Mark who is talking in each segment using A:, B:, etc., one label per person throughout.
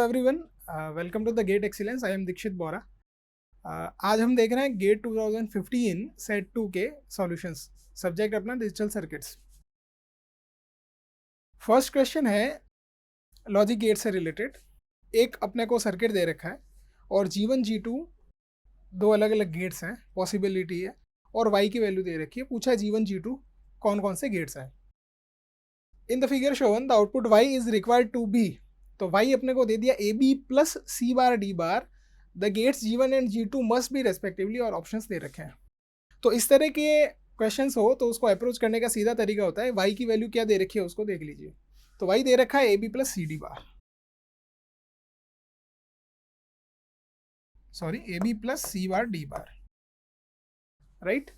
A: Everyone, welcome to the GATE excellence. I am Dikshit Bora. आज हम देख रहे हैं गेट 2015 सेट 2 के सॉल्यूशंस। सब्जेक्ट अपना डिजिटल सर्किट्स। फर्स्ट क्वेश्चन है लॉजिक गेट से रिलेटेड। एक अपने को सर्किट दे रखा है और G1 G2 दो अलग अलग गेट्स हैं, पॉसिबिलिटी है, और Y की वैल्यू दे रखी है। पूछा है G1 G2 कौन कौन से गेट्स हैं। In the figure shown the output Y is required to be, तो y अपने को दे दिया A B plus C bar D bar. The gates G1 and G2 must be respectively, और ऑप्शंस दे रखे हैं। तो इस तरह के क्वेश्चंस हो तो उसको अप्रोच करने का सीधा तरीका होता है y की वैल्यू क्या दे रखी है उसको देख लीजिए। तो y दे रखा है A B plus C D bar, sorry A B plus C bar D bar, right.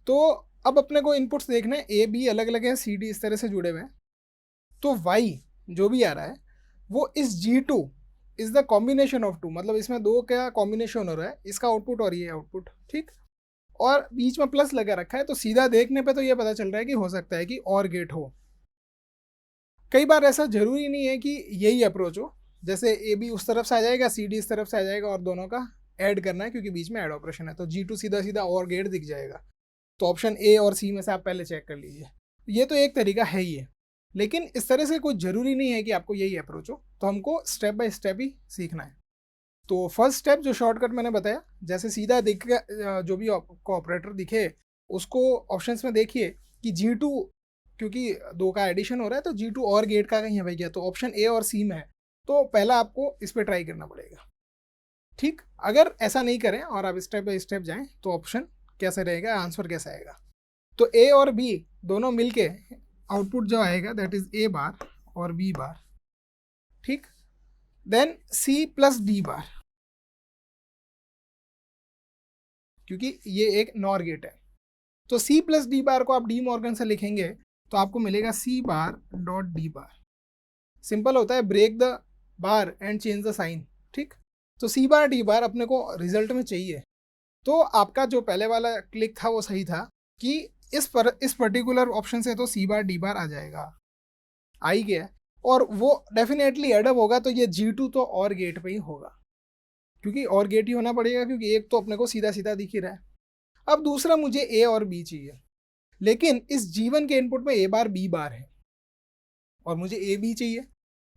A: तो अब अपने को इनपुट्स देखना है, ए बी अलग अलग है, सी डी इस तरह से जुड़े हुए हैं। तो y जो भी आ रहा है वो इस G2 is the combination of two, मतलब इसमें दो का कॉम्बिनेशन हो रहा है, इसका आउटपुट और ये आउटपुट, ठीक। और बीच में प्लस लगा रखा है, तो सीधा देखने पे तो ये पता चल रहा है कि हो सकता है कि और गेट हो। कई बार ऐसा जरूरी नहीं है कि यही अप्रोच हो, जैसे ए बी उस तरफ से आ जाएगा, सी डी इस तरफ से आ जाएगा, और दोनों का ऐड करना है क्योंकि बीच में ऐड ऑपरेशन है, तो G2 सीधा सीधा और गेट दिख जाएगा। तो ऑप्शन ए और सी में से आप पहले चेक कर लीजिए। ये तो एक तरीका है ही है, लेकिन इस तरह से कोई ज़रूरी नहीं है कि आपको यही अप्रोच हो, तो हमको स्टेप बाय स्टेप ही सीखना है। तो फर्स्ट स्टेप जो शॉर्टकट मैंने बताया, जैसे सीधा दिख जो भी ऑपरेटर दिखे उसको ऑप्शंस में देखिए कि G2, क्योंकि दो का एडिशन हो रहा है तो G2 और गेट का कहीं है भैया, तो ऑप्शन ए और सी में है, तो पहला आपको इस पर ट्राई करना पड़ेगा, ठीक। अगर ऐसा नहीं करें और आप स्टेप बाय स्टेप जाएं तो ऑप्शन कैसे रहेगा, आंसर कैसा आएगा। तो ए और बी दोनों मिलके आउटपुट जो आएगा दैट इज ए बार और बी बार, ठीक। Then C plus D bar, क्योंकि ये एक नॉर गेट है, तो सी प्लस डी बार को आप डी मॉर्गन से लिखेंगे तो आपको मिलेगा C bar dot D bar. Simple होता है, break the bar and change the sign, ठीक। तो सी बार डी बार अपने को रिजल्ट में चाहिए। तो आपका जो पहले वाला क्लिक था वो सही था कि इस पर्टिकुलर ऑप्शन से तो सी बार डी बार आ जाएगा, आ ही गया, और वो डेफिनेटली एडअप होगा, तो ये G2 तो और गेट पे ही होगा, क्योंकि और गेट ही होना पड़ेगा, क्योंकि एक तो अपने को सीधा सीधा दिख ही रहा है। अब दूसरा मुझे ए और बी चाहिए, लेकिन इस G1 के इनपुट में ए बार बी बार है और मुझे ए बी चाहिए,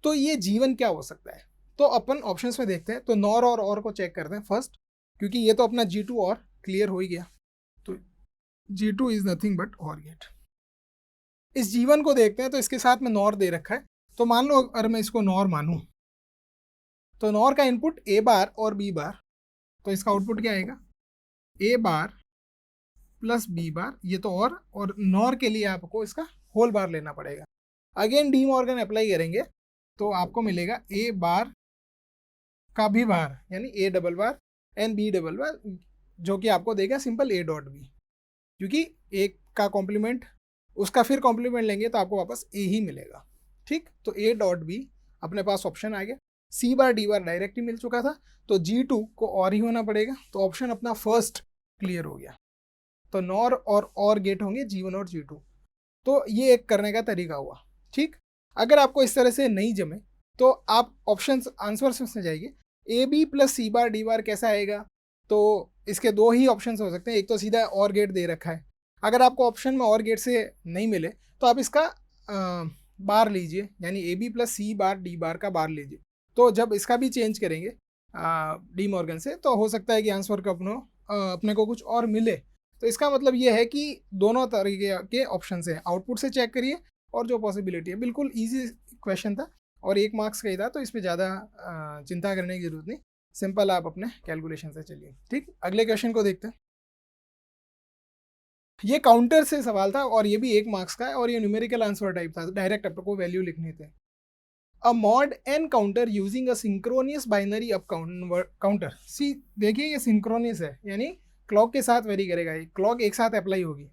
A: तो ये G1 क्या हो सकता है। तो अपन ऑप्शंस में देखते हैं, तो नॉर और को चेक करते हैं फर्स्ट, क्योंकि ये तो अपना G2 और क्लियर हो ही गया, तो G2 इज नथिंग बट और गेट। इस G1 को देखते हैं, तो इसके साथ में नॉर दे रखा है, तो मान लो अगर मैं इसको नॉर मानूं, तो नॉर का इनपुट ए बार और बी बार, तो इसका आउटपुट क्या आएगा, ए बार प्लस बी बार, ये तो और नॉर के लिए आपको इसका होल बार लेना पड़ेगा। अगेन डी मॉर्गन अप्लाई करेंगे तो आपको मिलेगा ए बार का भी बार, यानी A double bar and B double bar, जो कि आपको देगा सिंपल ए डॉट बी, क्योंकि एक का कॉम्प्लीमेंट उसका फिर कॉम्प्लीमेंट लेंगे तो आपको वापस ए ही मिलेगा, ठीक। तो ए डॉट बी अपने पास ऑप्शन आ गया। सी बार डी बार डायरेक्ट ही मिल चुका था, तो G2 को और ही होना पड़ेगा, तो ऑप्शन अपना फर्स्ट क्लियर हो गया। तो नॉर और गेट होंगे G1 और G2। तो ये एक करने का तरीका हुआ, ठीक। अगर आपको इस तरह से नहीं जमे तो आप ऑप्शन आंसर में जाइए। A B plus C bar D bar कैसा आएगा, तो इसके दो ही ऑप्शन हो सकते हैं, एक तो सीधा और गेट दे रखा है। अगर आपको ऑप्शन में और गेट से नहीं मिले तो आप इसका बार लीजिए, यानी A B plus C bar D bar का बार लीजिए। तो जब इसका भी चेंज करेंगे डी मॉर्गन से, तो हो सकता है कि आंसर का अपने को कुछ और मिले। तो इसका मतलब ये है कि दोनों तरीके के ऑप्शन हैं, आउटपुट से चेक करिए और जो पॉसिबिलिटी है। बिल्कुल ईजी क्वेश्चन था और 1 मार्क्स का ही था, तो इस पर ज़्यादा चिंता करने की जरूरत नहीं, सिंपल आप अपने कैलकुलेशन से चलिए, ठीक। अगले क्वेश्चन को देखते हैं। ये काउंटर से सवाल था और ये भी 1 मार्क्स का है, और ये न्यूमेरिकल आंसर टाइप था, डायरेक्ट आपको वैल्यू लिखनी थी। A mod N counter using a synchronous binary up counter. सी देखिए ये सिंक्रोनियस है, यानी क्लॉक के साथ वेरी करेगा, ये क्लॉक एक साथ अप्लाई होगी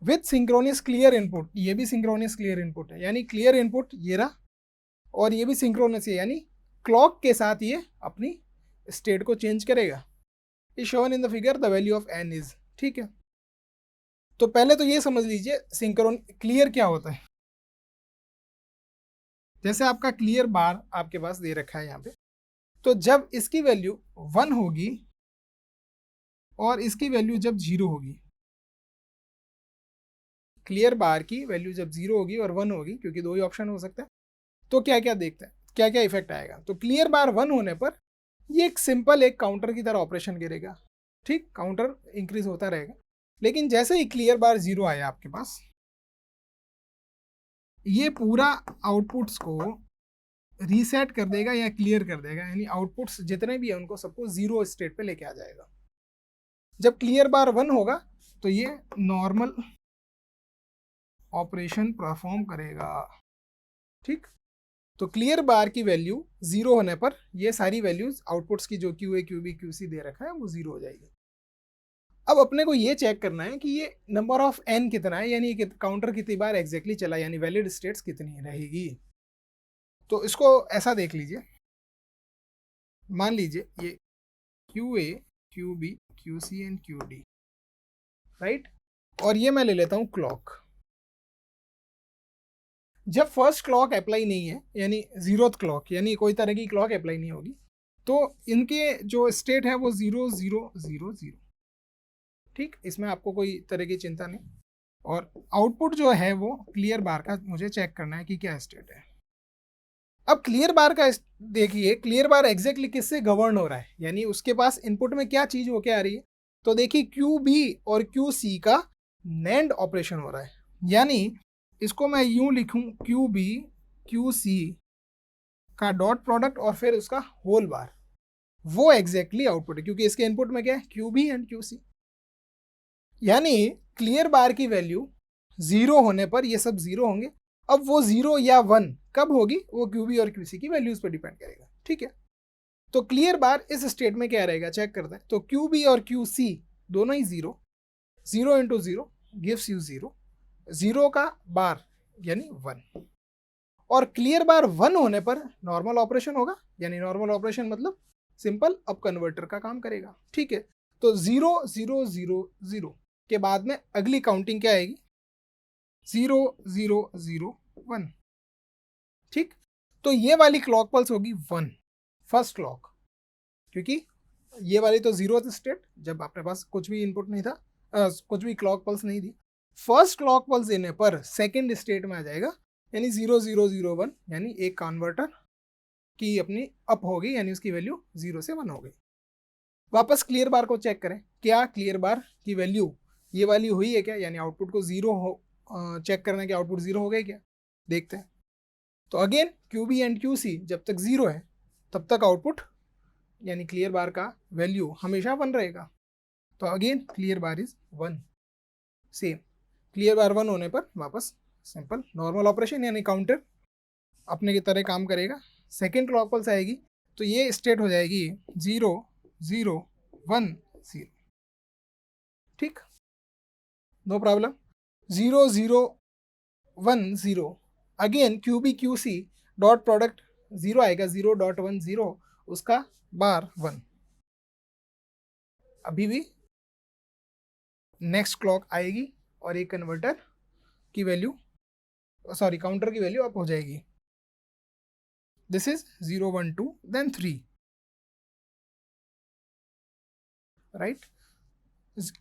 A: विथ सिंक्रोनियस क्लियर इनपुट। ये भी सिंक्रोनियस क्लियर इनपुट है, यानी क्लियर इनपुट ये रहा, और ये भी सिंक्रोनस है, यानी क्लॉक के साथ ये अपनी स्टेट को चेंज करेगा। Is shown in the figure the value of N is, ठीक है। तो पहले तो ये समझ लीजिए सिंक्रोन क्लियर क्या होता है। जैसे आपका क्लियर बार आपके पास दे रखा है यहाँ पे, तो जब इसकी वैल्यू 1 होगी और इसकी वैल्यू जब 0 होगी, क्लियर बार की वैल्यू जब 0 होगी और 1 होगी, क्योंकि दो ही ऑप्शन हो सकता है, तो क्या क्या देखते हैं, क्या क्या इफेक्ट आएगा। तो क्लियर बार 1 होने पर ये एक सिंपल एक काउंटर की तरह ऑपरेशन करेगा, ठीक, काउंटर इंक्रीज होता रहेगा। लेकिन जैसे ही क्लियर बार 0 आया आपके पास, ये पूरा आउटपुट्स को रीसेट कर देगा या क्लियर कर देगा, यानी आउटपुट्स जितने भी है उनको सबको 0 स्टेट पे लेके आ जाएगा। जब क्लियर बार 1 होगा तो ये नॉर्मल ऑपरेशन परफॉर्म करेगा, ठीक। तो क्लियर बार की वैल्यू 0 होने पर ये सारी वैल्यूज आउटपुट्स की जो QA QB QC दे रखा है वो 0 हो जाएगी। अब अपने को ये चेक करना है कि ये नंबर ऑफ n कितना है, यानी काउंटर कितनी बार एग्जैक्टली चला, यानी वैलिड स्टेट्स कितनी रहेगी। तो इसको ऐसा देख लीजिए, मान लीजिए ये QA QB QC and QD, right, और ये मैं ले लेता हूँ क्लॉक। जब फर्स्ट क्लॉक अप्लाई नहीं है, यानी 0th क्लॉक, यानी कोई तरह की क्लॉक अप्लाई नहीं होगी, तो इनके जो स्टेट है वो 0 0 0 0, ठीक, इसमें आपको कोई तरह की चिंता नहीं। और आउटपुट जो है वो क्लियर बार का मुझे चेक करना है कि क्या स्टेट है। अब क्लियर बार का देखिए, क्लियर बार एग्जैक्टली किससे गवर्न हो रहा है, यानी उसके पास इनपुट में क्या चीज होके आ रही है। तो देखिए QB और QC का नैंड ऑपरेशन हो रहा है, यानी इसको मैं यूं लिखूं QB QC का डॉट प्रोडक्ट और फिर उसका होल बार, वो एग्जैक्टली आउटपुट है, क्योंकि इसके इनपुट में क्या है, QB एंड QC। यानी क्लियर बार की वैल्यू 0 होने पर ये सब 0 होंगे। अब वो 0 या 1 कब होगी, वो QB और QC की वैल्यूज पर डिपेंड करेगा, ठीक है। तो क्लियर बार इस स्टेट में क्या रहेगा, चेक करते हैं। तो QB और QC दोनों ही 0, 0 इंटू 0 गिव्स यू 0, 0 का बार यानी 1। और क्लियर बार 1 होने पर नॉर्मल ऑपरेशन होगा, यानी नॉर्मल ऑपरेशन मतलब सिंपल अप कन्वर्टर का काम करेगा, ठीक है। तो 0 0 0 0 के बाद में अगली काउंटिंग क्या आएगी, 0 0 0 1, ठीक। तो ये वाली क्लॉक पल्स होगी 1, फर्स्ट क्लॉक, क्योंकि ये वाली तो 0th स्टेट जब आपके पास कुछ भी इनपुट नहीं था, कुछ भी क्लॉक पल्स नहीं थी। फर्स्ट क्लॉक पल्स देने पर सेकंड स्टेट में आ जाएगा, यानी 0 0 0 1, यानी एक कन्वर्टर की अपनी अप होगी, यानी उसकी वैल्यू 0 से 1 हो गई। वापस क्लियर बार को चेक करें, क्या क्लियर बार की वैल्यू ये वाली हुई है क्या, यानी आउटपुट को 0 हो, चेक करना कि आउटपुट 0 हो गए क्या, देखते हैं। तो अगेन QB एंड QC जब तक 0 है तब तक आउटपुट यानी क्लियर बार का वैल्यू हमेशा 1 रहेगा। तो again clear bar is 1, same clear bar 1 होने पर वापस सिंपल नॉर्मल ऑपरेशन, यानी काउंटर अपने की तरह काम करेगा। सेकेंड क्लॉक पल्स आएगी तो ये स्टेट हो जाएगी 0 0 1 0, ठीक, no problem. 0 0 1 0, again QB QC dot product 0 आएगा, 0.1 0, उसका बार 1। अभी भी नेक्स्ट क्लॉक आएगी और एक कन्वर्टर की वैल्यू, सॉरी काउंटर की वैल्यू अप हो जाएगी। This is 0 1 2 then 3, right.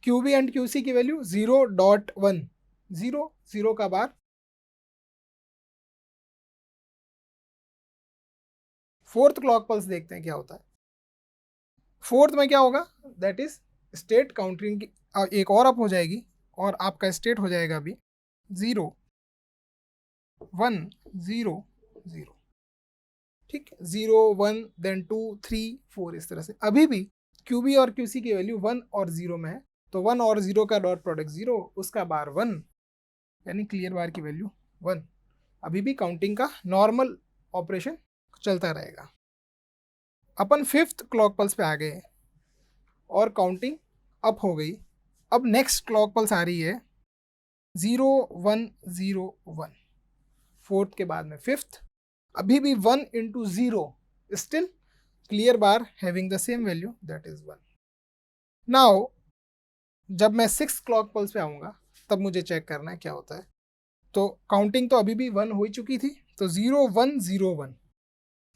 A: QB and QC की वैल्यू 0.1 0 0 का बार, फोर्थ क्लॉक पल्स देखते हैं क्या होता है। फोर्थ में क्या होगा, दैट इज स्टेट काउंटिंग की एक और अप हो जाएगी और आपका स्टेट हो जाएगा अभी 0 1 0 0, ठीक, 0 1 देन 2 3 4, इस तरह से। अभी भी QB और QC की वैल्यू 1 और 0 में है, तो 1 और 0 का डॉट प्रोडक्ट 0, उसका बार 1, यानी क्लियर बार की वैल्यू 1। अभी भी काउंटिंग का नॉर्मल ऑपरेशन चलता रहेगा। अपन फिफ्थ क्लॉक पल्स पे आ गए और काउंटिंग अप हो गई। अब नेक्स्ट क्लॉक पल्स आ रही है 0 1 0 1, फोर्थ के बाद में फिफ्थ, अभी भी 1 into 0, still clear bar having the same value that is 1। Now जब मैं सिक्स क्लॉक पल्स पे आऊँगा तब मुझे चेक करना है क्या होता है। तो काउंटिंग तो अभी भी 1 हो ही चुकी थी, तो 0 1 0 1,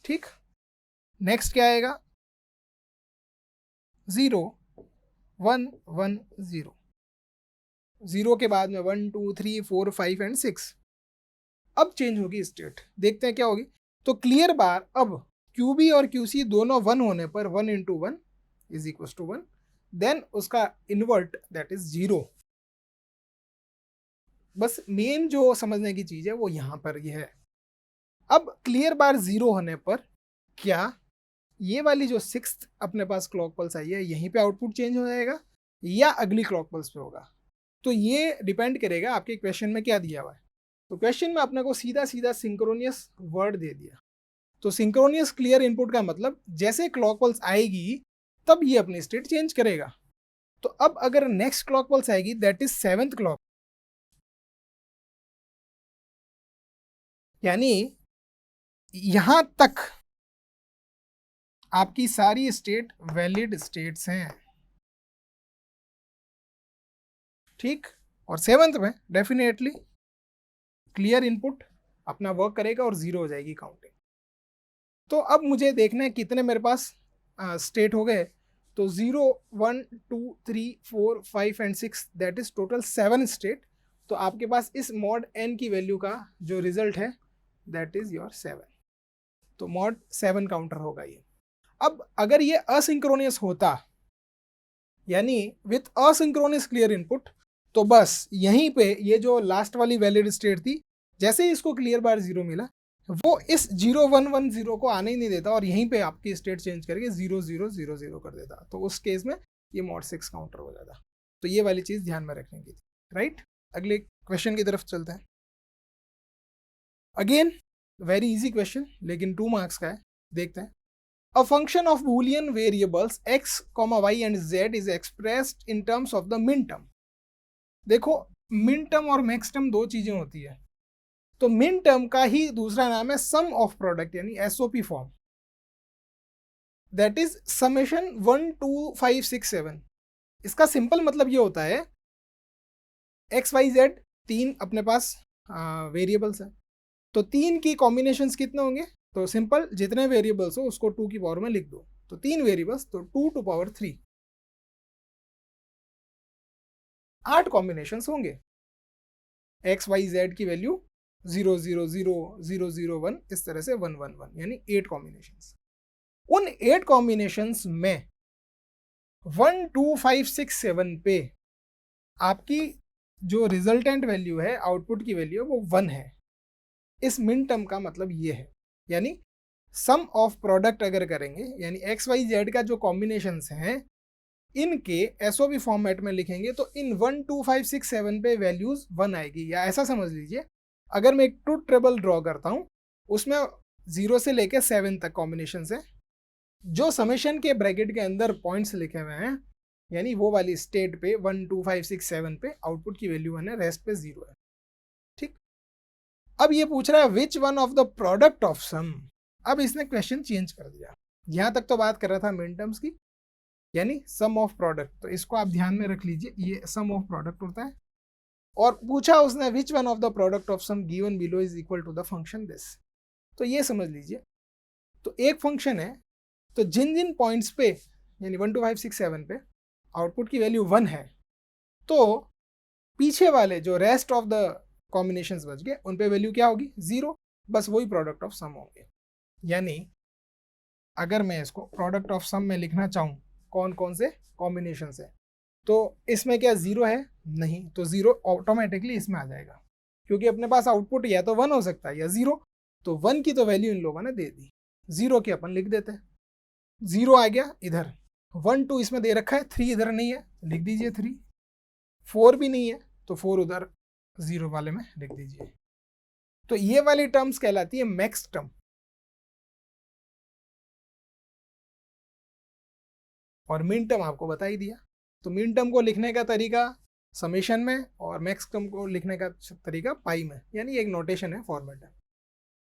A: ठीक। नेक्स्ट क्या आएगा, 0 1 1 0, 0 के बाद में 1 2 3 4 5 एंड 6। अब चेंज होगी स्टेट, देखते हैं क्या होगी। तो क्लियर बार अब QB और QC दोनों 1 होने पर 1 into 1 is equal to 1, then उसका इन्वर्ट दैट इज 0। बस मेन जो समझने की चीज है वो यहां पर ये है। अब क्लियर बार 0 होने पर क्या ये वाली जो 6th अपने पास क्लॉक पल्स आई है यहीं पे आउटपुट चेंज हो जाएगा या अगली क्लॉक पल्स पे होगा, तो ये डिपेंड करेगा आपके क्वेश्चन में क्या दिया हुआ है। तो क्वेश्चन में अपने को सीधा सीधा सिंक्रोनियस वर्ड दे दिया। तो सिंक्रोनियस क्लियर इनपुट का मतलब जैसे क्लॉक पल्स आएगी तब ये अपनी स्टेट चेंज करेगा। तो अब अगर नेक्स्ट क्लॉक पल्स आएगी दैट इज 7th क्लॉक, यानी यहां तक आपकी सारी स्टेट वैलिड स्टेट्स हैं, ठीक। और 7th में डेफिनेटली क्लियर इनपुट अपना वर्क करेगा और 0 हो जाएगी काउंटिंग। तो अब मुझे देखना है कितने मेरे पास स्टेट हो गए। तो 0 1 2 3 4 5 and 6 that is total 7 state. तो आपके पास इस मॉड n की वैल्यू का जो रिजल्ट है दैट इज योर 7। तो मॉड 7 काउंटर होगा ये। अब अगर ये असिंक्रोनियस होता यानी विथ असिंक्रोनियस क्लियर इनपुट, तो बस यहीं पे ये जो लास्ट वाली वैलिड स्टेट थी जैसे ही इसको क्लियर बार 0 मिला वो इस 0 1 1 0 को आने ही नहीं देता और यहीं पे आपकी स्टेट चेंज करके 0 0 0 0 कर देता। तो उस केस में ये मॉड 6 काउंटर हो जाता। तो ये वाली चीज ध्यान में रखने की थी, राइट। अगले क्वेश्चन की तरफ चलते हैं। अगेन वेरी इजी क्वेश्चन लेकिन 2 मार्क्स का है, देखते हैं। A function of Boolean variables x, y and z is expressed in terms of the minterm। देखो मिनटर्म और मैक्सटर्म दो चीजें होती है। तो मिनटर्म का ही दूसरा नाम है सम ऑफ प्रोडक्ट यानी SOP form, that is summation 1 2 5 6 7। इसका सिंपल मतलब ये होता है x y z 3 अपने पास वेरिएबल्स है, तो 3 की कॉम्बिनेशंस कितने होंगे। तो सिंपल जितने वेरिएबल्स हो उसको 2 की पावर में लिख दो। तो 3 वेरिएबल्स तो 2 टू पावर 3, 8 कॉम्बिनेशंस होंगे। x y z की वैल्यू 0 0 0 0 0 1 इस तरह से 1 1 1 यानी 8 कॉम्बिनेशंस। उन 8 कॉम्बिनेशंस में 1 2 5 6 7 पे आपकी जो रिजल्टेंट वैल्यू है आउटपुट की वैल्यू वो 1 है। इस मिन टर्म का मतलब ये है, यानी सम ऑफ प्रोडक्ट अगर करेंगे यानी एक्स वाई जेड का जो कॉम्बिनेशंस हैं इनके एसओबी फॉर्मेट में लिखेंगे तो इन 1 2 5 6 7 पे वैल्यूज 1 आएगी। या ऐसा समझ लीजिए अगर मैं एक ट्रूथ टेबल ड्रॉ करता हूँ उसमें 0 से लेके 7 तक कॉम्बिनेशन है, जो समेशन के ब्रैकेट के अंदर पॉइंट्स लिखे हुए हैं यानी वो वाली स्टेट पे 1 2 5 6 7 पे आउटपुट की वैल्यू 1 है, रेस्ट पे 0 है। ठीक, अब ये पूछ रहा है which one of the product of sum. अब इसने क्वेश्चन चेंज कर दिया। यहां तक तो बात कर रहा था मिन टर्म्स की यानी सम ऑफ प्रोडक्ट, तो इसको आप ध्यान में रख लीजिए, ये सम ऑफ प्रोडक्ट होता है। और पूछा उसने which one of the product of sum given below is equal to the function this. तो ये समझ लीजिए, तो एक फंक्शन है तो जिन जिन पॉइंट्स पे यानी 1 2 5 6 7 पे आउटपुट की वैल्यू 1 है तो पीछे वाले जो रेस्ट ऑफ द कॉम्बिनेशंस बच गए उन पे वैल्यू क्या होगी 0, बस वही प्रोडक्ट ऑफ सम होंगे। यानी अगर मैं इसको प्रोडक्ट ऑफ सम में लिखना चाहूँ कौन कौन से कॉम्बिनेशन है तो इसमें क्या 0 है, नहीं, तो 0 ऑटोमेटिकली इसमें आ जाएगा क्योंकि अपने पास आउटपुट या तो 1 हो सकता है या 0, तो 1 की तो वैल्यू इन लोगों ने दे दी, 0 की अपन लिख देते हैं। 0 आ गया इधर, 1 2 इसमें दे रखा है, 3 इधर नहीं है लिख दीजिए 3, 4 भी नहीं है तो 4 उधर 0 वाले में लिख दीजिए। तो ये वाली टर्म्स कहलाती है मैक्स टर्म। और मिन टर्म आपको बता ही दिया। तो मिन टर्म को लिखने का तरीका समेशन में और मैक्स टर्म को लिखने का तरीका पाई में, यानी एक नोटेशन है, फॉर्मेट है।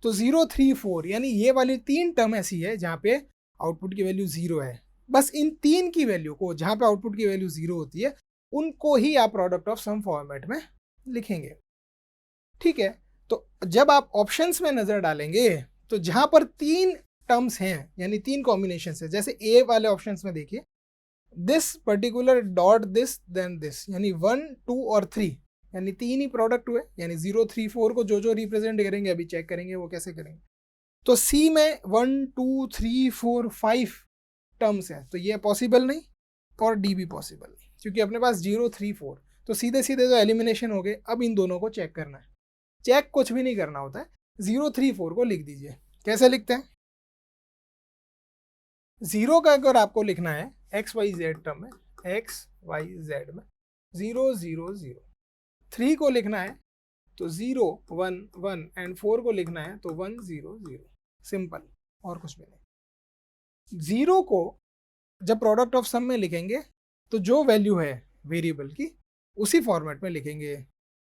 A: तो 0 3 4 यानी ये वाली 3 टर्म ऐसी है जहाँ पे आउटपुट की वैल्यू 0 है। बस इन 3 की वैल्यू को जहाँ पे आउटपुट की वैल्यू 0 होती है उनको ही आप प्रोडक्ट ऑफ सम फॉर्मेट में लिखेंगे। ठीक है, तो जब आप ऑप्शंस में नजर डालेंगे तो जहां पर 3 टर्म्स हैं यानी 3 कॉम्बिनेशन है, जैसे ए वाले ऑप्शंस में देखिए this particular dot this then this, यानी 1 2 और 3, यानी 3 ही प्रोडक्ट हुए, यानी 0 3 4 को जो जो रिप्रेजेंट करेंगे अभी चेक करेंगे वो कैसे करेंगे। तो सी में 1 2 3 4 5 टर्म्स हैं, तो ये पॉसिबल नहीं, और डी भी पॉसिबल नहीं क्योंकि अपने पास 0 3 4, तो सीधे सीधे तो एलिमिनेशन हो गए। अब इन दोनों को चेक करना है, चेक कुछ भी नहीं करना होता है, 0 3 4 को लिख दीजिए। कैसे लिखते हैं? 0 का अगर आपको लिखना है एक्स वाई जेड टर्म में, एक्स वाई जेड में 0 0 0, 3 को लिखना है तो 0 1 1 एंड 4 को लिखना है तो 1 0 0, सिंपल, और कुछ भी नहीं। 0 को जब प्रोडक्ट ऑफ सम में लिखेंगे तो जो वैल्यू है वेरिएबल की उसी फॉर्मेट में लिखेंगे,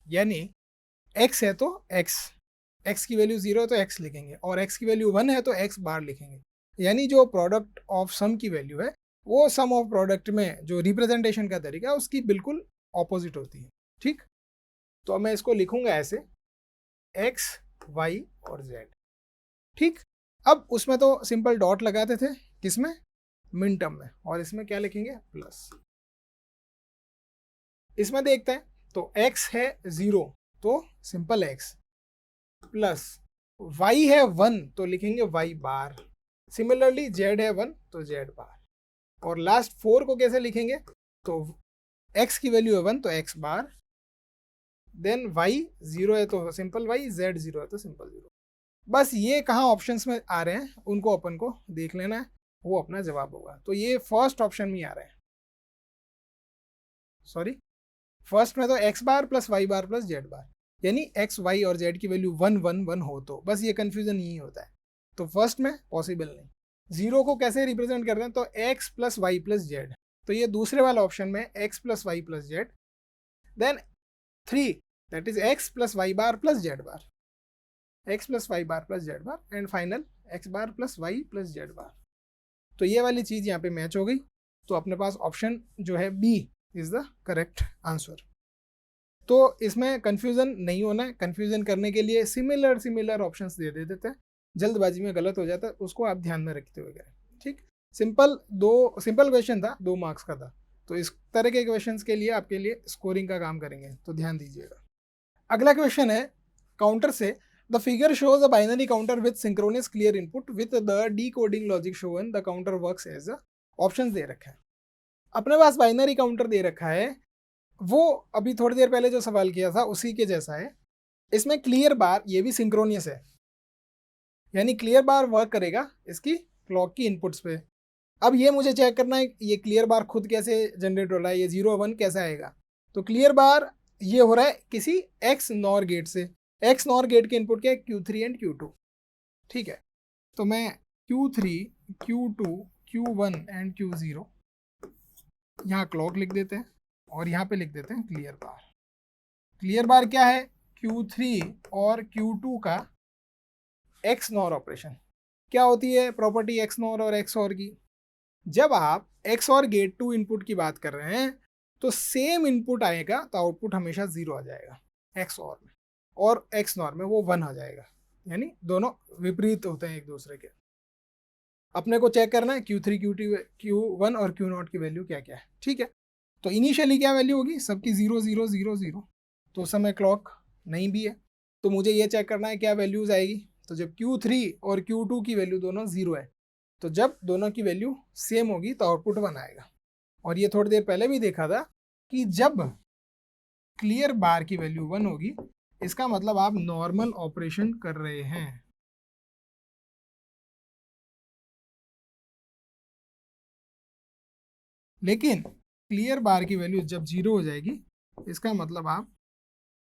A: यानी x है तो x की वैल्यू 0 है तो x लिखेंगे, और x की वैल्यू 1 है तो x बार लिखेंगे, यानी जो प्रोडक्ट ऑफ सम की वैल्यू है वो सम ऑफ प्रोडक्ट में जो रिप्रेजेंटेशन का तरीका है उसकी बिल्कुल ऑपोजिट होती है। ठीक, तो मैं इसको लिखूंगा ऐसे x y और z। ठीक, अब उसमें तो सिंपल डॉट लगाते थे, किसमें? मिन टर्म में, और इसमें क्या लिखेंगे? प्लस। इसमें देखते हैं तो x है 0 तो सिंपल x, प्लस y है 1 तो लिखेंगे y बार, सिमिलरली z है 1 तो z बार, और लास्ट 4 को कैसे लिखेंगे? तो x की वैल्यू है 1 तो x बार, देन y 0 है तो सिंपल y, z 0 है तो सिंपल 0। बस ये कहाँ ऑप्शंस में आ रहे हैं उनको अपन को देख लेना है, वो अपना जवाब होगा। तो ये फर्स्ट ऑप्शन में आ रहे हैं, सॉरी फर्स्ट में तो x बार प्लस y बार प्लस z बार, यानी x y और z की वैल्यू 1 1 1 हो, तो बस ये कंफ्यूजन यही होता है। तो फर्स्ट में पॉसिबल नहीं। 0 को कैसे रिप्रेजेंट करते हैं? तो x plus Y plus Z, तो ये दूसरे वाला ऑप्शन में x plus Y plus Z, then 3 that is x plus Y bar plus Z bar, x plus Y bar plus Z bar, and final x bar plus Y plus Z bar. तो ये वाली चीज़ यहाँ पे match हो गई, तो अपने पास option जो है B is the correct answer. तो इसमें कंफ्यूजन नहीं होना है, कंफ्यूजन करने के लिए सिमिलर ऑप्शंस दे देते हैं, जल्दबाजी में गलत हो जाता है, उसको आप ध्यान में रखते हुए करें। ठीक, सिंपल क्वेश्चन था, 2 मार्क्स का था, तो इस तरह के क्वेश्चंस के लिए आपके लिए स्कोरिंग का काम करेंगे, तो ध्यान दीजिएगा। अगला क्वेश्चन है काउंटर से, the figure shows a binary counter with synchronous clear input with the decoding logic shown the counter works as a, options दे रखा है। अपने पास बाइनरी काउंटर दे रखा है, वो अभी थोड़ी देर पहले जो सवाल किया था उसी के जैसा है। इसमें क्लियर बार ये भी सिंक्रोनियस है, यानी क्लियर बार वर्क करेगा इसकी क्लॉक की इनपुट्स पे। अब ये मुझे चेक करना है ये क्लियर बार खुद कैसे जनरेट हो रहा है, ये 0 1 कैसे आएगा। तो क्लियर बार ये हो रहा है किसी एक्स नॉर गेट से, एक्स नॉर गेट के इनपुट क्या है? Q3 and Q2। ठीक है, तो मैं Q3 Q2 Q1 and Q0 यहाँ क्लॉक लिख देते हैं, और यहाँ पे लिख देते हैं क्लियर बार। क्लियर बार क्या है? Q3 और Q2 का एक्स नॉर ऑपरेशन। क्या होती है प्रॉपर्टी एक्स नॉर और एक्स ऑर की? जब आप एक्स और गेट टू इनपुट की बात कर रहे हैं तो सेम इनपुट आएगा तो आउटपुट हमेशा 0 आ जाएगा एक्स और में, और एक्स नॉर में वो 1 आ जाएगा, यानी दोनों विपरीत होते हैं एक दूसरे के। अपने को चेक करना है Q3 Q2 Q1 और Q0 की वैल्यू क्या क्या है। ठीक है, तो इनिशियली क्या वैल्यू होगी? सबकी 0 0 0 0, तो उस समय क्लॉक नहीं भी है, तो मुझे ये चेक करना है क्या वैल्यूज आएगी। तो जब Q3 और Q2 की वैल्यू दोनों 0 है, तो जब दोनों की वैल्यू सेम होगी तो आउटपुट 1 आएगा। और ये थोड़ी देर पहले भी देखा था कि जब क्लियर बार की वैल्यू 1 होगी इसका मतलब आप नॉर्मल ऑपरेशन कर रहे हैं। लेकिन क्लियर बार की वैल्यू जब 0 हो जाएगी इसका मतलब आप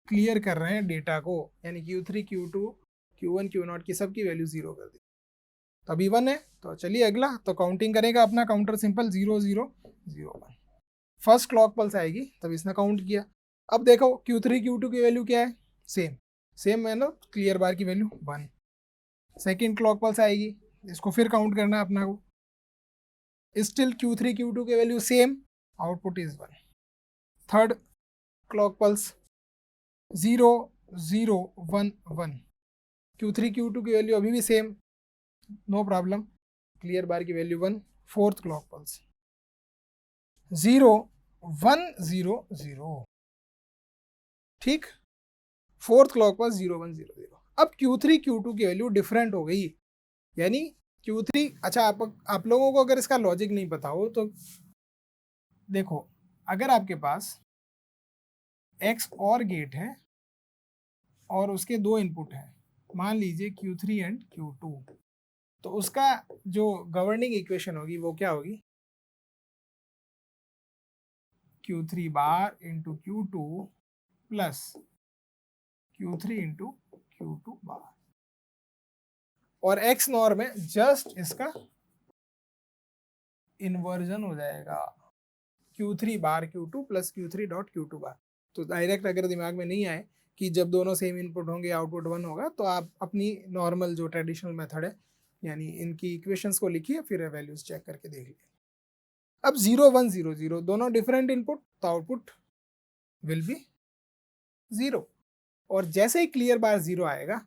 A: क्लियर कर रहे हैं डेटा को, यानी Q3 Q2 Q1 Q0 की सबकी वैल्यू 0 कर दी, तो अभी 1 है। तो चलिए अगला, तो काउंटिंग करेगा अपना counter simple 0 0 0 1। First clock pulse आएगी तब इसने काउंट किया। अब देखो Q3 Q2 की वैल्यू क्या है? सेम है ना, क्लियर बार की वैल्यू 1। सेकेंड क्लॉक पल्स आएगी, इसको फिर काउंट करना है अपना को, स्टिल Q3 Q2 की value same, output is 1। Third clock pulse 0 0 1 1, Q3 Q2 की वैल्यू अभी भी सेम, नो प्रॉब्लम, क्लियर बार की वैल्यू 1, फोर्थ क्लॉक पल्स 0 1 0 0, ठीक, फोर्थ क्लॉक पल्स 0 1 0 0। अब Q3 Q2 की वैल्यू डिफरेंट हो गई, यानी Q3, अच्छा आप लोगों को अगर इसका लॉजिक नहीं पता हो तो देखो, अगर आपके पास X और गेट है और उसके दो इनपुट हैं, मान लीजिए Q3 एंड Q2, तो उसका जो गवर्निंग इक्वेशन होगी वो क्या होगी, Q3 bar into Q2 plus Q3 into Q2 bar, और X नॉर में जस्ट इसका इन्वर्जन हो जाएगा, Q3 बार Q2 plus Q3 dot Q2 बार। तो डायरेक्ट अगर दिमाग में नहीं आए कि जब दोनों सेम इनपुट होंगे आउटपुट 1 होगा, तो आप अपनी नॉर्मल जो ट्रेडिशनल मेथड है, यानी इनकी इक्वेशंस को लिखिए, फिर वैल्यूज चेक करके देख लीजिए। अब 0 1 0 0 दोनों डिफरेंट इनपुट, तो आउटपुट विल बी 0, और जैसे ही क्लियर बार 0 आएगा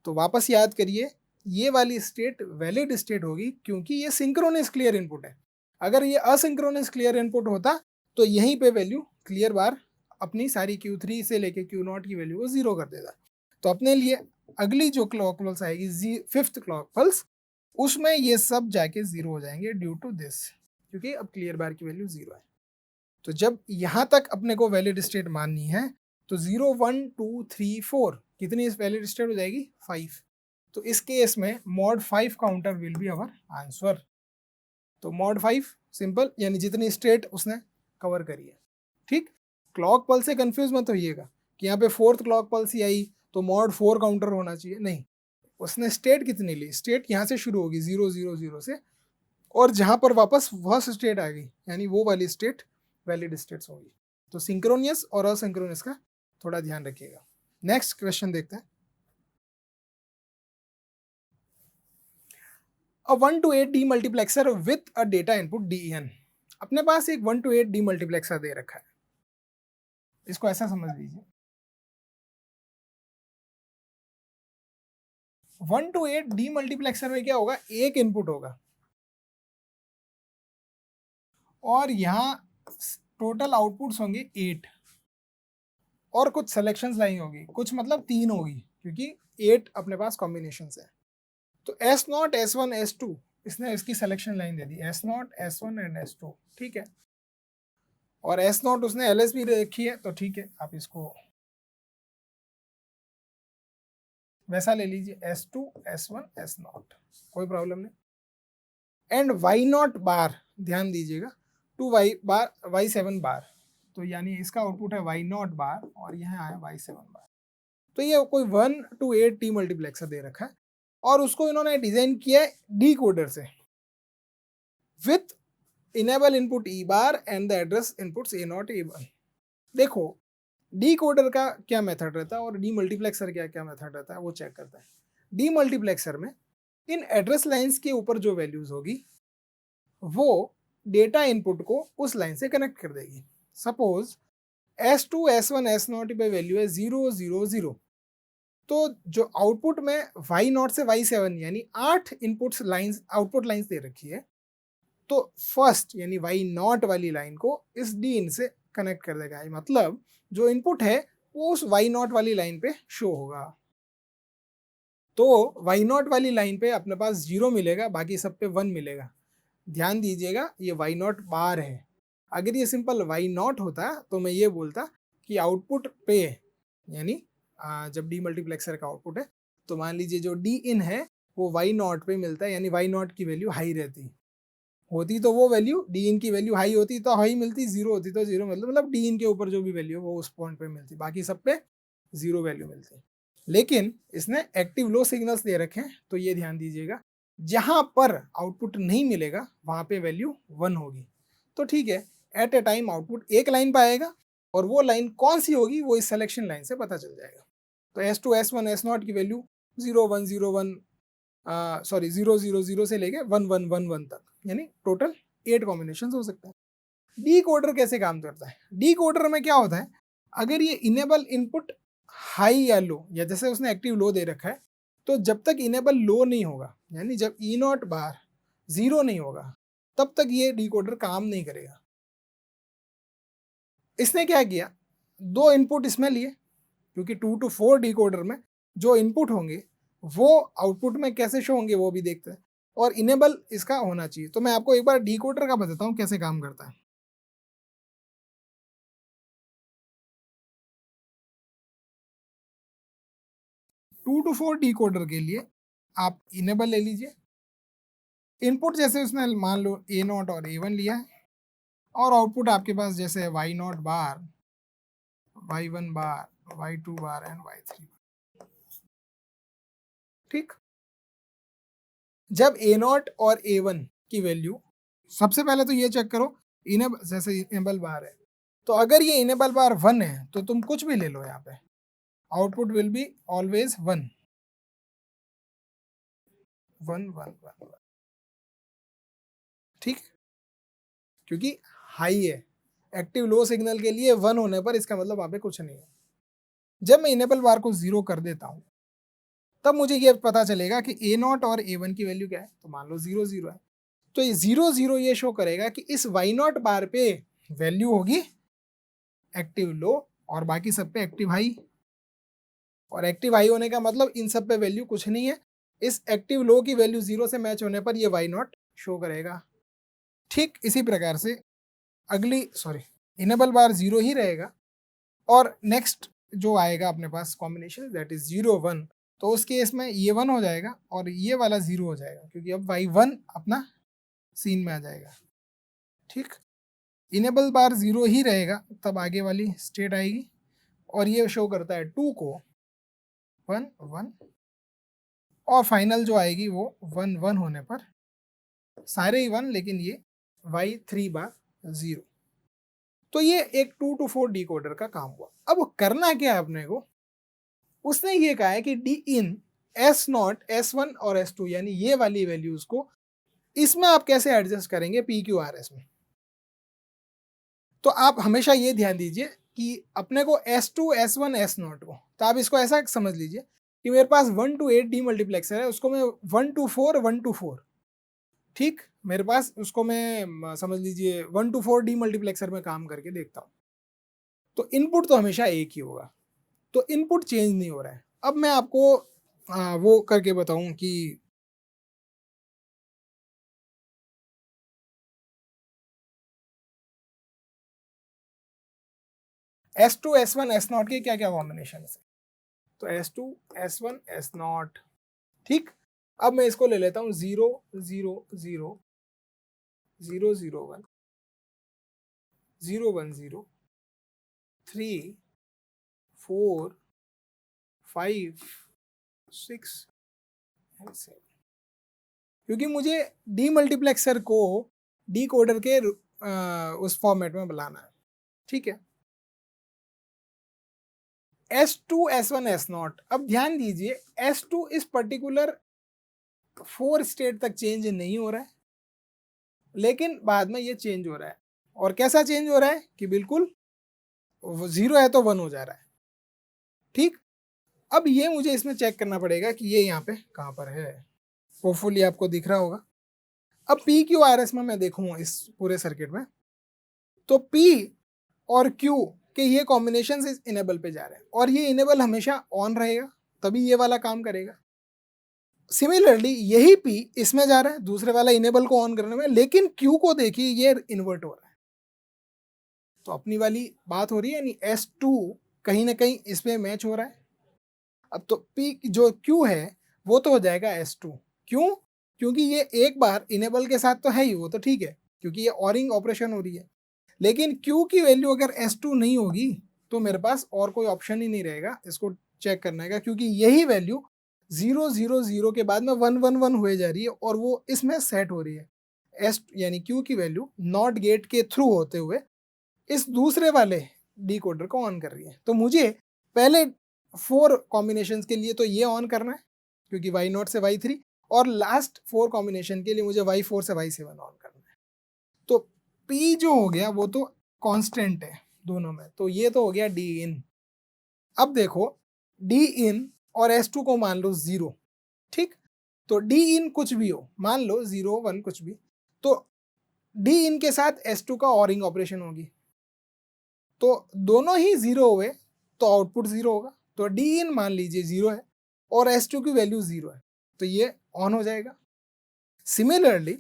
A: तो वापस याद करिए, ये वाली स्टेट वैलिड स्टेट होगी क्योंकि ये सिंक्रोनस क्लियर इनपुट है। अगर ये असिंक्रोनस क्लियर इनपुट होता तो यहीं पे वैल्यू क्लियर बार अपनी सारी Q3 से लेके Q0 की वैल्यू को 0 कर देता। तो अपने लिए अगली जो क्लॉक पल्स आएगी, फिफ्थ क्लॉक पल्स, उसमें ये सब जाके 0 हो जाएंगे ड्यू टू दिस, क्योंकि अब क्लियर बार की वैल्यू 0 है। तो जब यहाँ तक अपने को वैलिड स्टेट माननी है तो 0 1 2 3 4 कितनी वैलिड स्टेट हो जाएगी, 5। तो इस केस में mod 5 counter will be our answer. तो मॉड 5 सिंपल, यानी जितनी स्टेट उसने कवर करी है, ठीक। क्लॉक पल्स से कंफ्यूज मत होइएगा कि यहाँ पे फोर्थ क्लॉक पल्स ही आई तो मॉड 4 काउंटर होना चाहिए, नहीं, उसने स्टेट कितनी ली, स्टेट यहाँ से शुरू होगी 0 0 0 से, और जहाँ पर वापस वह स्टेट आ गई, यानी वो वाली स्टेट वैलिड स्टेट्स होगी। तो सिंक्रोनियस और असिंक्रोनियस का थोड़ा ध्यान रखिएगा। नेक्स्ट क्वेश्चन देखते हैं। अ 1 to 8 demultiplexer with a data input DEN। अपने पास एक 1 to 8 डीमल्टीप्लेक्सर दे रखा है, इसको ऐसा समझ लीजिए, 1 to 8 डीमल्टीप्लेक्सर में क्या होगा, एक इनपुट होगा और यहाँ टोटल आउटपुट्स होंगे 8, और कुछ सिलेक्शंस लाइन होगी, कुछ मतलब 3 होगी क्योंकि 8 अपने पास कॉम्बिनेशन है। तो S0 S1 S2 इसने इसकी selection line they the, S0 S1 and S2, ठीक है, और S0 उसने LS भी रखी है, तो ठीक है, आप इसको वैसा ले लीजिए, S2 S1 S0, कोई प्रॉब्लम नहीं। एंड Y0 बार, ध्यान दीजिएगा, टू Y7 बार, तो यानी इसका आउटपुट है Y0 बार और यहाँ आया Y7 बार। तो ये कोई 1 to 8 डीमल्टीप्लेक्सर दे रखा है और उसको इन्होंने डिजाइन किया है डीकोडर से, with enable input E bar and the address inputs A0 A1। देखो डीकोडर का क्या मेथड रहता है और डीमल्टीप्लेक्सर का क्या मेथड रहता है वो चेक करता है। डीमल्टीप्लेक्सर में इन एड्रेस लाइंस के ऊपर जो वैल्यूज होगी वो डेटा इनपुट को उस लाइन से कनेक्ट कर देगी। सपोज S2 S1 S0 पे वैल्यू है 0 0 0, तो जो आउटपुट में Y0 से Y7 यानी 8 इनपुट्स लाइंस, आउटपुट लाइंस दे रखी है, तो फर्स्ट यानी Y0 वाली लाइन को इस D से कनेक्ट कर देगा, मतलब जो इनपुट है वो उस Y0 वाली लाइन पे शो होगा। तो Y0 वाली लाइन पे अपने पास 0 मिलेगा, बाकी सब पे 1 मिलेगा। ध्यान दीजिएगा ये Y0 बार है, अगर ये सिंपल Y0 होता तो मैं ये बोलता कि आउटपुट पे, यानी जब डीमल्टीप्लेक्सर का आउटपुट है तो मान लीजिए जो D-in है वो Y0 पे मिलता है, यानी Y0 की वैल्यू हाई रहती होती, तो वो वैल्यू D-in की वैल्यू हाई होती तो हाई मिलती, 0 होती तो 0 मतलब D-in के ऊपर जो भी वैल्यू वो उस पॉइंट पे मिलती, बाकी सब पे 0 वैल्यू मिलती। लेकिन इसने एक्टिव लो सिग्नल्स दे रखे हैं, तो ये ध्यान दीजिएगा, जहां पर आउटपुट नहीं मिलेगा वहां पे वैल्यू 1 होगी। तो ठीक है, एट ए टाइम आउटपुट एक लाइन पे आएगा और वो लाइन कौन सी होगी वो इस सिलेक्शन लाइन से पता चल जाएगा। तो S2 S1 S0 की वैल्यू 0 1 0 1 सॉरी 0 0 0 से लेके 1 1 1 1 तक, यानी टोटल 8 कॉम्बिनेशन हो सकते हैं। डी कोडर कैसे काम करता है, डी कोडर में क्या होता है, अगर ये इनेबल इनपुट हाई या लो, या जैसे उसने एक्टिव लो दे रखा है, तो जब तक इनेबल लो नहीं होगा, यानी जब ई नॉट बार 0 नहीं होगा, तब तक ये डिकोडर काम नहीं करेगा। इसने क्या किया, 2 इनपुट इसमें लिए, क्योंकि 2 to 4 डिकोडर में जो इनपुट होंगे वो आउटपुट में कैसे शो होंगे वो भी देखते हैं, और इनेबल इसका होना चाहिए। तो मैं आपको एक बार डिकोडर का बताता हूँ कैसे काम करता है। 2 to 4 डिकोडर के लिए आप इनेबल ले लीजिए, इनपुट जैसे उसने मान लो ए नॉट और ए वन लिया है, और आउटपुट आपके पास जैसे Y naught bar, Y one bar, Y two bar and Y three. ठीक, जब ए नॉट और ए वन की वैल्यू, सबसे पहले तो ये चेक करो, इनेबल जैसे इनेबल बार है, तो अगर ये इनेबल बार 1 है तो तुम कुछ भी ले लो, यहाँ पे आउटपुट विल बी ऑलवेज 1 1 1 1। ठीक, क्योंकि हाई है, एक्टिव लो सिग्नल के लिए 1 होने पर इसका मतलब वहाँ पे कुछ नहीं है। जब मैं इनेबल बार को 0 कर देता हूँ, तब मुझे ये पता चलेगा कि ए नॉट और ए वन की वैल्यू क्या है, तो मान लो 0 0 है, तो ये 0 0 ये शो करेगा कि इस वाई नॉट बार पे वैल्यू होगी एक्टिव लो, और बाकी सब पे एक्टिव हाई। और एक्टिव हाई होने का मतलब इन सब पे वैल्यू कुछ नहीं है, इस एक्टिव लो की वैल्यू 0 से मैच होने पर ये वाई नॉट शो करेगा। ठीक इसी प्रकार से अगली इनेबल बार 0 ही रहेगा, और नेक्स्ट जो आएगा अपने पास कॉम्बिनेशन दैट इज 0 1, तो उस केस में ये 1 हो जाएगा और ये वाला 0 हो जाएगा, क्योंकि अब वाई 1 अपना सीन में आ जाएगा। ठीक, इनेबल बार 0 ही रहेगा, तब आगे वाली स्टेट आएगी, और ये शो करता है 2 को 1 1, और फाइनल जो आएगी वो 1 1 होने पर, सारे ही 1 लेकिन ये वाई 3 बार 0। तो ये एक 2 to 4 डिकोडर का काम हुआ। अब करना क्या है अपने को, उसने ये कहा है कि D in S not S one और एस टू, यानी ये वाली वैल्यूज को इसमें आप कैसे एडजस्ट करेंगे पी क्यू आर एस में। तो आप हमेशा ये ध्यान दीजिए कि अपने को S two S one S naught को, तो आप इसको ऐसा समझ लीजिए कि मेरे पास 1 to 8 डी मल्टीप्लेक्सर है, उसको मैं 1 to 4 1 to 4, ठीक, मेरे पास उसको मैं समझ लीजिए 1 to 4 डी मल्टीप्लेक्सर में काम करके देखता हूँ, तो इनपुट तो हमेशा एक ही होगा, तो इनपुट चेंज नहीं हो रहा है। अब मैं आपको वो करके बताऊं कि S two S one S naught के क्या क्या कॉम्बिनेशन है। तो S two S one S naught, ठीक, अब मैं इसको ले लेता हूँ 0 0 0 0 0 1 0 1 0 3 4 5 6 एंड 7, क्योंकि मुझे डी मल्टीप्लेक्सर को डी कोडर के उस फॉर्मेट में बुलाना है। ठीक है, S2 S1 S0, अब ध्यान दीजिए S2 इस पर्टिकुलर 4 स्टेट तक चेंज नहीं हो रहा है, लेकिन बाद में ये चेंज हो रहा है, और कैसा चेंज हो रहा है कि बिल्कुल 0 है तो 1 हो जा रहा है। ठीक, अब ये मुझे इसमें चेक करना पड़ेगा कि ये यहाँ पे कहाँ पर है, होपफुली आपको दिख रहा होगा। अब पी क्यू आर एस में मैं देखूँ इस पूरे सर्किट में, तो P और Q के ये कॉम्बिनेशन इस इनेबल पे जा रहे हैं, और ये इनेबल हमेशा ऑन रहेगा, तभी ये वाला काम करेगा। सिमिलरली यही P इसमें जा रहा है दूसरे वाला इनेबल को ऑन करने में, लेकिन Q को देखिए ये इन्वर्ट हो रहा है, तो अपनी वाली बात हो रही है, यानी S2 कहीं ना कहीं इस पे मैच हो रहा है। अब तो P जो Q है वो तो हो जाएगा S2, क्यों, क्योंकि ये एक बार इनेबल के साथ तो है ही, वो तो ठीक है क्योंकि ये ऑरिंग ऑपरेशन हो रही है, लेकिन Q की वैल्यू अगर S2 नहीं होगी तो मेरे पास और कोई ऑप्शन ही नहीं रहेगा इसको चेक करने का, क्योंकि यही वैल्यू 0 0 0 के बाद में 1 1 1 हुए जा रही है, और वो इसमें सेट हो रही है। एस यानी Q की वैल्यू नॉट गेट के थ्रू होते हुए इस दूसरे वाले डिकोडर को ऑन कर रही है। तो मुझे पहले 4 कॉम्बिनेशन के लिए तो ये ऑन करना है, क्योंकि वाई नॉट से वाई थ्री, और लास्ट 4 कॉम्बिनेशन के लिए मुझे वाई 4 से वाई 7 ऑन करना है। तो P जो हो गया वो तो कांस्टेंट है दोनों में, तो ये तो हो गया डी इन। अब देखो डी इन और S2 को मान लो 0, ठीक। तो डी इन कुछ भी हो, मान लो 0 1 कुछ भी, तो डी इन के साथ S2 का ऑरिंग ऑपरेशन होगी, तो दोनों ही 0 हुए तो आउटपुट 0 होगा। तो डी इन मान लीजिए 0 है और S2 की वैल्यू 0 है, तो ये ऑन हो जाएगा। सिमिलरली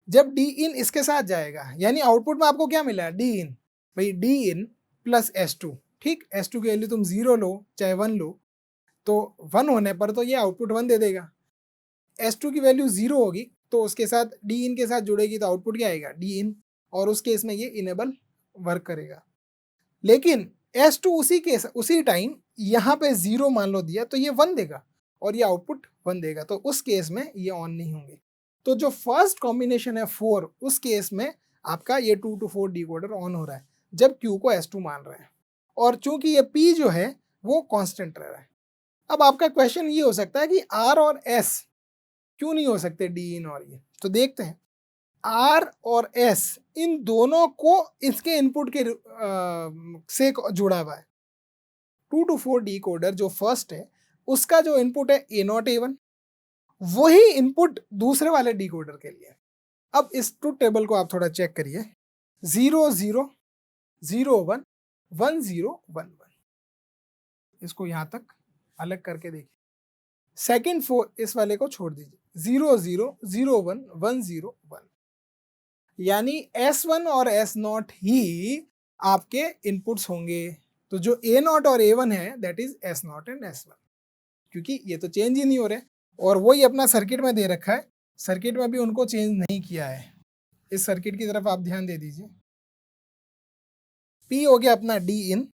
A: जब डी इन इसके साथ जाएगा, यानी आउटपुट में आपको क्या मिला, डी इन, भाई डी इन प्लस S2, ठीक। S2 की वैल्यू तुम 0 लो चाहे 1 लो, तो 1 होने पर तो ये आउटपुट 1 दे देगा। S2 की वैल्यू 0 होगी तो उसके साथ डी इन के साथ जुड़ेगी तो आउटपुट क्या आएगा, डी इन, और उस केस में ये इनेबल वर्क करेगा। लेकिन S2 उसी टाइम यहाँ पे 0 मान लो दिया तो ये 1 देगा और ये आउटपुट 1 देगा, तो उस केस में ये ऑन नहीं होंगे। तो जो फर्स्ट कॉम्बिनेशन है 4, उस केस में आपका ये 2 to 4 डिकोडर ऑन हो रहा है जब Q को S2 मान रहा है, और चूंकि ये P जो है वो कांस्टेंट रह रहा है। अब आपका क्वेश्चन ये हो सकता है कि R और S क्यों नहीं हो सकते, डी इन और ये, तो देखते हैं। R और S इन दोनों को इसके इनपुट के से जुड़ा हुआ है। 2 to 4 डिकोडर जो फर्स्ट है उसका जो इनपुट है A0 A1, वही इनपुट दूसरे वाले डिकोडर के लिए। अब इस ट्रुथ टेबल को आप थोड़ा चेक करिए, 0 0 0 1 1 0 1 1, इसको यहां तक अलग करके देखिए। सेकंड 4 इस वाले को छोड़ दीजिए, 0 0 0 1 1 0 1, यानी S1 और S0 ही आपके इनपुट्स होंगे। तो जो A0 और A1 है that is S0 and S1, क्योंकि ये तो चेंज ही नहीं हो रहे, और वही अपना सर्किट में दे रखा है, सर्किट में भी उनको चेंज नहीं किया है। इस सर्किट की तरफ आप ध्यान दे दीजिए। P हो गया अपना D इन,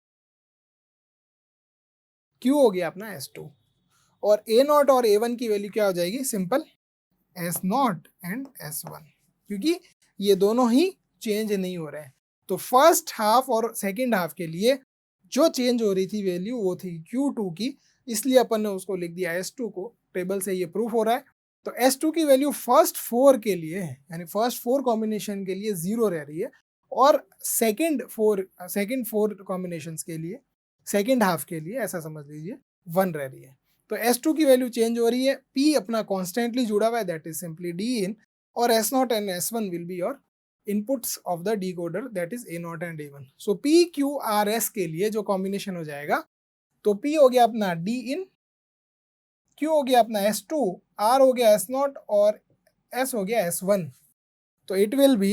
A: Q हो गया अपना S2, और A0 और A1 की वैल्यू क्या हो जाएगी, सिंपल S0 एंड S1, क्योंकि ये दोनों ही चेंज नहीं हो रहे हैं। तो फर्स्ट हाफ और सेकंड हाफ के लिए जो चेंज हो रही थी वैल्यू वो थी Q2 की, इसलिए अपन ने उसको लिख दिया S2 को, टेबल से ये प्रूफ हो रहा है। तो S2 की वैल्यू फर्स्ट 4 के लिए, यानी फर्स्ट 4 कॉम्बिनेशन के लिए 0 रह रही है, और सेकंड 4 कॉम्बिनेशंस के लिए, सेकंड हाफ के लिए ऐसा समझ लीजिए 1 रह रही है। तो S2 की वैल्यू चेंज हो रही है, P अपना कॉन्स्टेंटली जुड़ा हुआ है दैट इज सिंपली D इन, और S0 and S1 will be your inputs of the decoder that is A0 and A1. So PQRS के लिए जो कॉम्बिनेशन हो जाएगा, तो P हो गया अपना D in, Q हो गया अपना S2, R हो गया S0 और S हो गया S1। तो it will be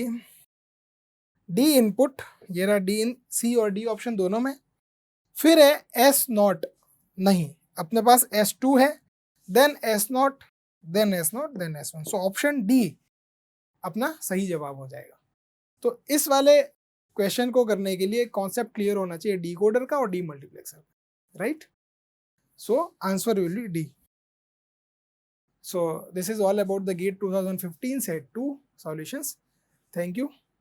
A: D input, ये रहा D in, C और D ऑप्शन दोनों में। फिर है S0, नहीं अपने पास S2 है, then S0, then S0, then S1। So option D अपना सही जवाब हो जाएगा। तो इस वाले क्वेश्चन को करने के लिए कॉन्सेप्ट क्लियर होना चाहिए डिकोडर का और demultiplexer, right. So answer will be D. So this is all about the GATE 2015 set 2 solutions. Thank you.